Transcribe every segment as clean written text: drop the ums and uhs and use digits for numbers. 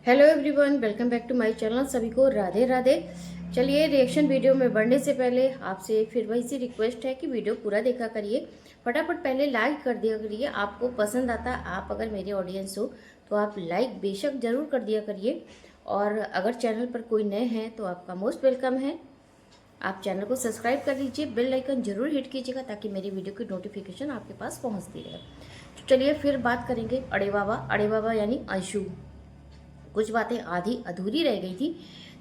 Hello everyone, welcome back to my channel. सभी को राधे राधे। चलिए, रिएक्शन वीडियो में बढ़ने से पहले आपसे फिर वही सी रिक्वेस्ट है कि वीडियो पूरा देखा करिए। फटाफट पहले लाइक कर दिया करिए। आपको पसंद आता, आप अगर मेरे ऑडियंस हो तो आप लाइक बेशक ज़रूर कर दिया करिए। और अगर चैनल पर कोई नए हैं तो आपका मोस्ट वेलकम है। आप चैनल को सब्सक्राइब कर लीजिए, बेल आइकन जरूर हिट कीजिएगा ताकि मेरी वीडियो की नोटिफिकेशन आपके पास पहुँचती रहे। तो चलिए फिर बात करेंगे अड़े बाबा यानी अंशु। कुछ बातें आधी अधूरी रह गई थी,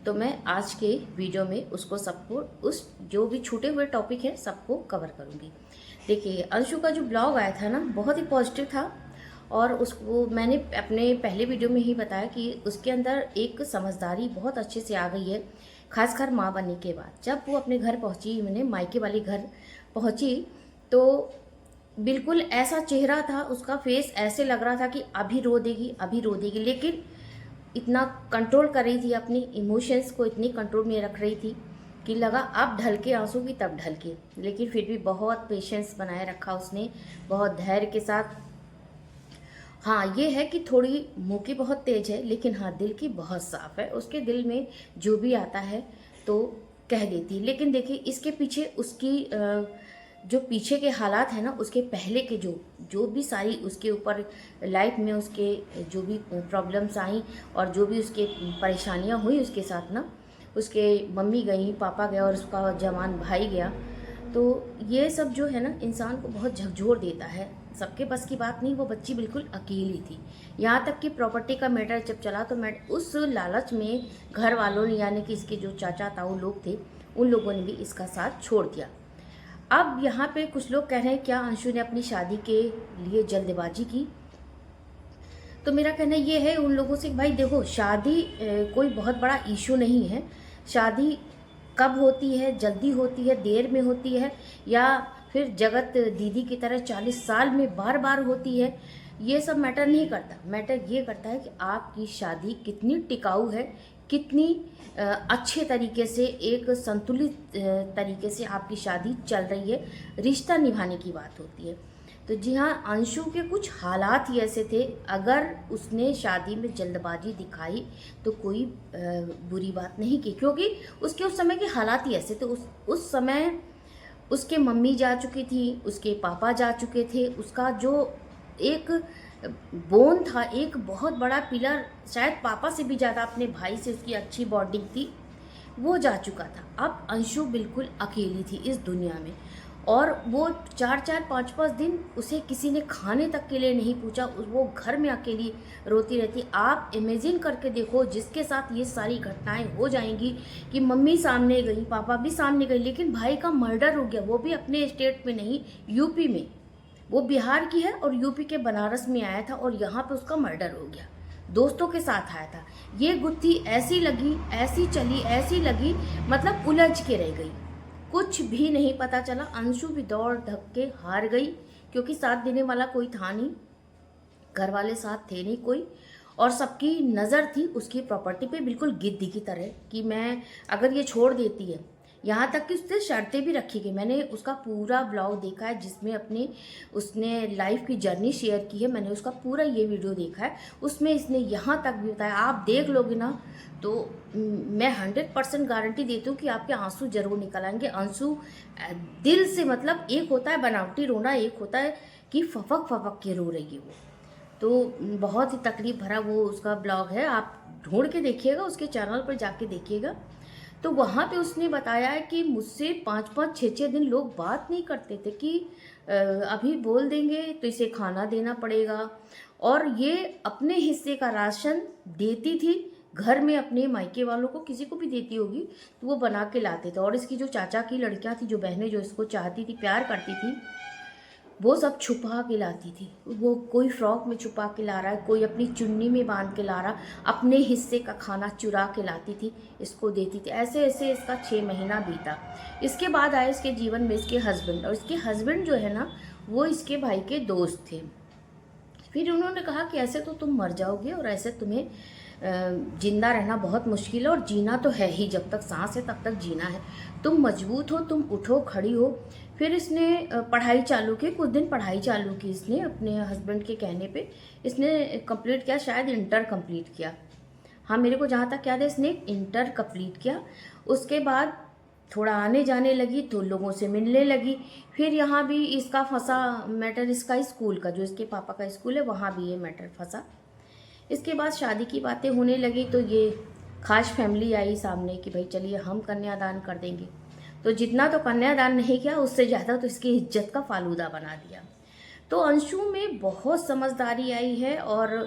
तो मैं आज के वीडियो में उसको सबको उस जो भी छूटे हुए टॉपिक है सबको कवर करूँगी। देखिए, अंशु का जो ब्लॉग आया था ना, बहुत ही पॉजिटिव था। और उसको मैंने अपने पहले वीडियो में ही बताया कि उसके अंदर एक समझदारी बहुत अच्छे से आ गई है, खासकर माँ बनने के बाद। जब वो अपने घर पहुँची, मैंने मायके वाले घर पहुँची, तो बिल्कुल ऐसा चेहरा था उसका, फेस ऐसे लग रहा था कि अभी रो देगी अभी रो देगी। लेकिन इतना कंट्रोल कर रही थी, अपनी इमोशंस को इतनी कंट्रोल में रख रही थी कि लगा अब ढल के आंसू की तब ढल के। लेकिन फिर भी बहुत पेशेंस बनाए रखा उसने, बहुत धैर्य के साथ। हाँ, ये है कि थोड़ी मुंह की बहुत तेज है, लेकिन हाँ दिल की बहुत साफ है। उसके दिल में जो भी आता है तो कह देती। लेकिन देखिए, इसके पीछे उसकी जो पीछे के हालात हैं ना, उसके पहले के जो जो भी सारी उसके ऊपर लाइफ में उसके जो भी प्रॉब्लम्स आई और जो भी उसके परेशानियां हुई उसके साथ ना, उसके मम्मी गई, पापा गया और उसका जवान भाई गया। तो ये सब जो है ना, इंसान को बहुत झकझोर देता है। सबके बस की बात नहीं, वो बच्ची बिल्कुल अकेली थी। यहाँ तक कि प्रॉपर्टी का मैटर जब चला तो मैं उस लालच में घर वालों ने, यानी कि इसके जो चाचा ताऊ लोग थे, उन लोगों ने भी इसका साथ छोड़ दिया। अब यहाँ पे कुछ लोग कह रहे हैं क्या अंशु ने अपनी शादी के लिए जल्दबाजी की। तो मेरा कहना ये है उन लोगों से, भाई देखो, शादी कोई बहुत बड़ा इशू नहीं है। शादी कब होती है, जल्दी होती है, देर में होती है, या फिर जगत दीदी की तरह 40 साल में बार बार होती है, ये सब मैटर नहीं करता। मैटर ये करता है कि आपकी शादी कितनी टिकाऊ है, कितनी अच्छे तरीके से, एक संतुलित तरीके से आपकी शादी चल रही है। रिश्ता निभाने की बात होती है। तो जी हाँ, अंशु के कुछ हालात ही ऐसे थे। अगर उसने शादी में जल्दबाजी दिखाई तो कोई बुरी बात नहीं की, क्योंकि उसके उस समय के हालात ही ऐसे थे। उस समय उसके मम्मी जा चुकी थी, उसके पापा जा चुके थे, उसका जो एक बोन था, एक बहुत बड़ा पिलर, शायद पापा से भी ज़्यादा अपने भाई से उसकी अच्छी बॉन्डिंग थी, वो जा चुका था। अब अंशु बिल्कुल अकेली थी इस दुनिया में। और वो 4-4 5-5 दिन उसे किसी ने खाने तक के लिए नहीं पूछा, वो घर में अकेली रोती रहती। आप इमेजिन करके देखो, जिसके साथ ये सारी घटनाएं हो जाएंगी कि मम्मी सामने गई, पापा भी सामने गई, लेकिन भाई का मर्डर हो गया, वो भी अपने स्टेट में नहीं, यूपी में। वो बिहार की है और यूपी के बनारस में आया था और यहाँ पे उसका मर्डर हो गया। दोस्तों के साथ आया था। ये गुत्थी ऐसी लगी, ऐसी चली, ऐसी लगी, मतलब उलझ के रह गई। कुछ भी नहीं पता चला। अंशु भी दौड़ धक्के हार गई, क्योंकि साथ देने वाला कोई था नहीं, घर वाले साथ थे नहीं कोई। और सबकी नज़र थी उसकी प्रॉपर्टी पे, बिल्कुल गिद्ध की तरह, कि मैं अगर ये छोड़ देती है। यहाँ तक कि उससे शर्तें भी रखी गई। मैंने उसका पूरा ब्लॉग देखा है जिसमें अपने उसने लाइफ की जर्नी शेयर की है। मैंने उसका पूरा ये वीडियो देखा है, उसमें इसने यहाँ तक भी बताया। आप देख लोगे ना तो मैं 100% गारंटी देती हूँ कि आपके आंसू जरूर निकल आएंगे। आंसू दिल से, मतलब एक होता है बनावटी रोना, एक होता है कि फपक फपक के रो रही है वो। तो बहुत ही तकलीफ भरा वो उसका ब्लॉग है, आप ढूंढ के देखिएगा, उसके चैनल पर जाके देखिएगा। तो वहाँ पे उसने बताया है कि मुझसे 5-5 6-6 दिन लोग बात नहीं करते थे कि अभी बोल देंगे तो इसे खाना देना पड़ेगा। और ये अपने हिस्से का राशन देती थी घर में, अपने मायके वालों को, किसी को भी देती होगी तो वो बना के लाते थे। और इसकी जो चाचा की लड़कियां थी, जो बहनें जो इसको चाहती थी, प्यार करती थी, वो सब छुपा के लाती थी। वो कोई फ्रॉक में छुपा के ला रहा है, कोई अपनी चुन्नी में बांध के ला रहा, अपने हिस्से का खाना चुरा के लाती थी, इसको देती थी। ऐसे ऐसे इसका 6 महीना बीता। इसके बाद आए इसके जीवन में इसके हस्बैंड, और इसके हस्बैंड जो है ना, वो इसके भाई के दोस्त थे। फिर उन्होंने कहा कि ऐसे तो तुम मर जाओगे और ऐसे तुम्हें जिंदा रहना बहुत मुश्किल है, और जीना तो है ही, जब तक सांस है तब तक जीना है। तुम मजबूत हो, तुम उठो, खड़ी हो। फिर इसने पढ़ाई चालू की, कुछ दिन पढ़ाई चालू की इसने अपने हस्बैंड के कहने पे। इसने कंप्लीट किया, शायद इंटर कंप्लीट किया। हाँ, मेरे को जहाँ तक याद है इसने इंटर कंप्लीट किया, उसके बाद थोड़ा आने जाने लगी तो लोगों से मिलने लगी। फिर यहाँ भी इसका फंसा मैटर, इसका स्कूल का, जो इसके पापा का स्कूल है वहाँ भी ये मैटर फंसा। इसके बाद शादी की बातें होने लगी तो ये खास फैमिली आई सामने कि भाई चलिए हम कन्यादान कर देंगे। तो जितना तो कन्यादान नहीं किया, उससे ज़्यादा तो इसकी इज्जत का फालूदा बना दिया। तो अंशु में बहुत समझदारी आई है और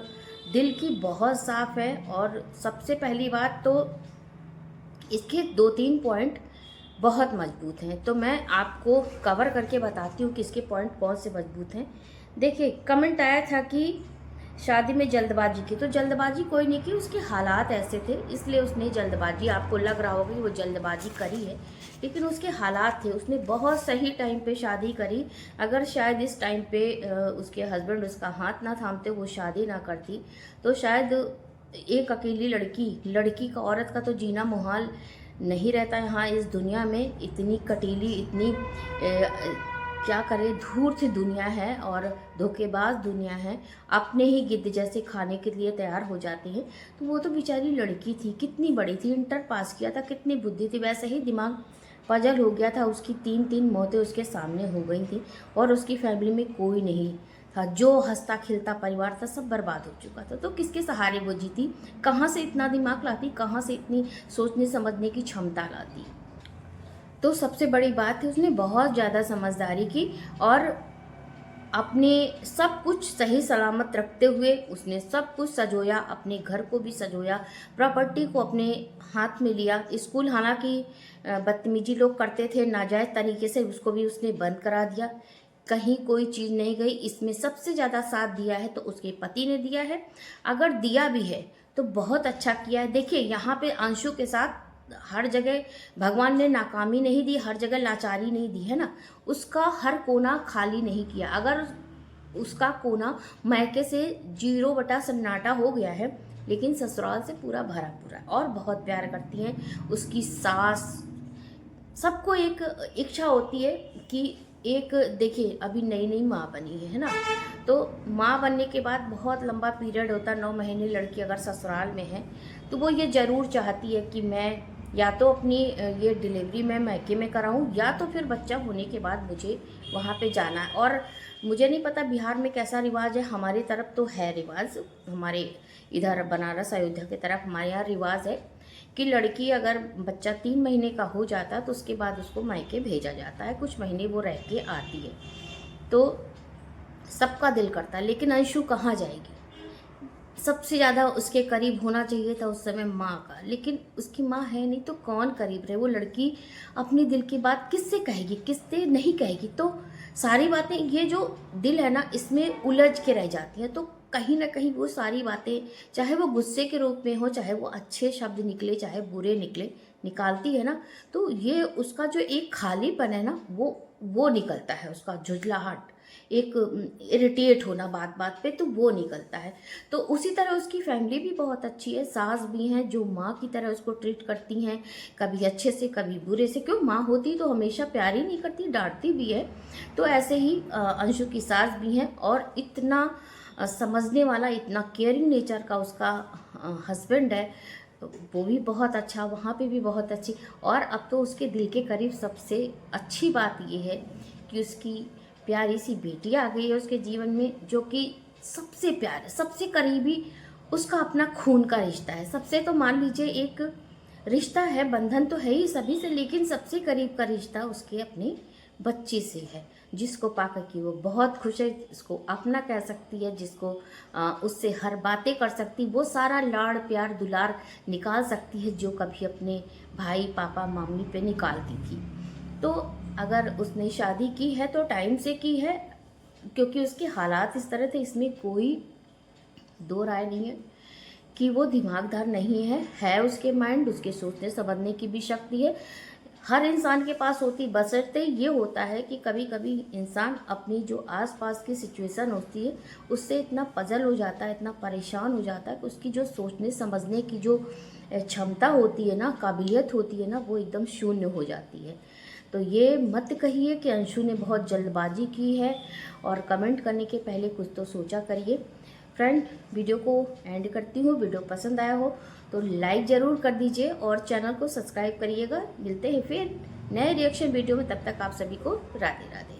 दिल की बहुत साफ है। और सबसे पहली बात तो इसके 2-3 पॉइंट बहुत मजबूत हैं, तो मैं आपको कवर करके बताती हूँ कि इसके पॉइंट कौन से मजबूत हैं। देखिए, कमेंट आया था कि शादी में जल्दबाजी की, तो जल्दबाजी कोई नहीं की, उसके हालात ऐसे थे इसलिए उसने जल्दबाजी, आपको लग रहा होगा कि वो जल्दबाजी करी है, लेकिन उसके हालात थे। उसने बहुत सही टाइम पे शादी करी। अगर शायद इस टाइम पे उसके हस्बैंड उसका हाथ ना थामते, वो शादी ना करती, तो शायद एक अकेली लड़की का, औरत का तो जीना मुहाल नहीं रहता यहाँ इस दुनिया में। इतनी कटीली, इतनी क्या करे, धूर्त दुनिया है और धोखेबाज दुनिया है। अपने ही गिद्ध जैसे खाने के लिए तैयार हो जाते हैं। तो वो तो बेचारी लड़की थी, कितनी बड़ी थी, इंटर पास किया था, कितनी बुद्धि थी, वैसे ही दिमाग पजल हो गया था। उसकी 3-3 मौतें उसके सामने हो गई थी और उसकी फैमिली में कोई नहीं था, जो हंसता खिलता परिवार था सब बर्बाद हो चुका था। तो किसके सहारे वो जीती, कहाँ से इतना दिमाग लाती, कहाँ से इतनी सोचने समझने की क्षमता लाती। तो सबसे बड़ी बात है, उसने बहुत ज़्यादा समझदारी की और अपने सब कुछ सही सलामत रखते हुए उसने सब कुछ सजोया, अपने घर को भी सजोया, प्रॉपर्टी को अपने हाथ में लिया। स्कूल हालांकि बदतमीजी लोग करते थे नाजायज़ तरीके से, उसको भी उसने बंद करा दिया, कहीं कोई चीज़ नहीं गई। इसमें सबसे ज़्यादा साथ दिया है तो उसके पति ने दिया है, अगर दिया भी है तो बहुत अच्छा किया है। देखिए, यहाँ पे अंशु के साथ हर जगह भगवान ने नाकामी नहीं दी, हर जगह लाचारी नहीं दी है ना, उसका हर कोना खाली नहीं किया। अगर उसका कोना मायके से 0 बटा सन्नाटा हो गया है, लेकिन ससुराल से पूरा भरा पूरा, और बहुत प्यार करती हैं उसकी सास। सबको एक इच्छा होती है कि एक, देखिए अभी नई नई माँ बनी है ना, तो माँ बनने के बाद बहुत लंबा पीरियड होता है, 9 महीने लड़की अगर ससुराल में है तो वो ये ज़रूर चाहती है कि मैं या तो अपनी ये डिलीवरी मैं मायके में कराऊं, या तो फिर बच्चा होने के बाद मुझे वहाँ पे जाना है। और मुझे नहीं पता बिहार में कैसा रिवाज है, हमारी तरफ तो है रिवाज, हमारे इधर बनारस अयोध्या की तरफ हमारे यहाँ रिवाज है कि लड़की अगर बच्चा 3 महीने का हो जाता है तो उसके बाद उसको मायके भेजा जाता है, कुछ महीने वो रह के आती है। तो सबका दिल करता है, लेकिन अंशु कहाँ जाएगी। सबसे ज़्यादा उसके करीब होना चाहिए था उस समय माँ का, लेकिन उसकी माँ है नहीं तो कौन करीब रहे। वो लड़की अपनी दिल की बात किससे कहेगी, किससे नहीं कहेगी। तो सारी बातें, ये जो दिल है ना, इसमें उलझ के रह जाती हैं। तो कहीं ना कहीं वो सारी बातें, चाहे वो गुस्से के रूप में हो, चाहे वो अच्छे शब्द निकले, चाहे बुरे निकले, निकालती है ना, तो ये उसका जो एक खालीपन है ना, वो निकलता है, उसका झुंझलाहट, एक इरिटेट होना बात बात पे, तो वो निकलता है। तो उसी तरह उसकी फैमिली भी बहुत अच्छी है, सास भी हैं जो माँ की तरह उसको ट्रीट करती हैं, कभी अच्छे से कभी बुरे से। क्यों, माँ होती तो हमेशा प्यार ही नहीं करती, डांटती भी है। तो ऐसे ही अंशु की सास भी हैं, और इतना समझने वाला, इतना केयरिंग नेचर का उसका हस्बैंड है, वो भी बहुत अच्छा, वहाँ पे भी बहुत अच्छी। और अब तो उसके दिल के करीब सबसे अच्छी बात ये है कि उसकी प्यारी सी बेटी आ गई है उसके जीवन में, जो कि सबसे प्यार, सबसे करीबी, उसका अपना खून का रिश्ता है। सबसे तो मान लीजिए एक रिश्ता है, बंधन तो है ही सभी से, लेकिन सबसे करीब का रिश्ता उसके अपने बच्चे से है, जिसको पाकर कि वो बहुत खुश है, जिसको अपना कह सकती है, जिसको उससे हर बातें कर सकती, वो सारा लाड़ प्यार दुलार निकाल सकती है जो कभी अपने भाई पापा मम्मी पे निकालती थी। तो अगर उसने शादी की है तो टाइम से की है, क्योंकि उसके हालात इस तरह थे, इसमें कोई दो राय नहीं है कि वो दिमागदार नहीं है उसके माइंड, उसके सोचने समझने की भी शक्ति है, हर इंसान के पास होती। बशर्ते ये होता है कि कभी कभी इंसान अपनी जो आसपास की सिचुएशन होती है उससे इतना पजल हो जाता है, इतना परेशान हो जाता है कि उसकी जो सोचने समझने की जो क्षमता होती है ना, काबिलियत होती है ना, वो एकदम शून्य हो जाती है। तो ये मत कहिए कि अंशु ने बहुत जल्दबाजी की है, और कमेंट करने के पहले कुछ तो सोचा करिए। फ्रेंड, वीडियो को एंड करती हूँ। वीडियो पसंद आया हो तो लाइक ज़रूर कर दीजिए और चैनल को सब्सक्राइब करिएगा। मिलते हैं फिर नए रिएक्शन वीडियो में, तब तक आप सभी को राधे राधे।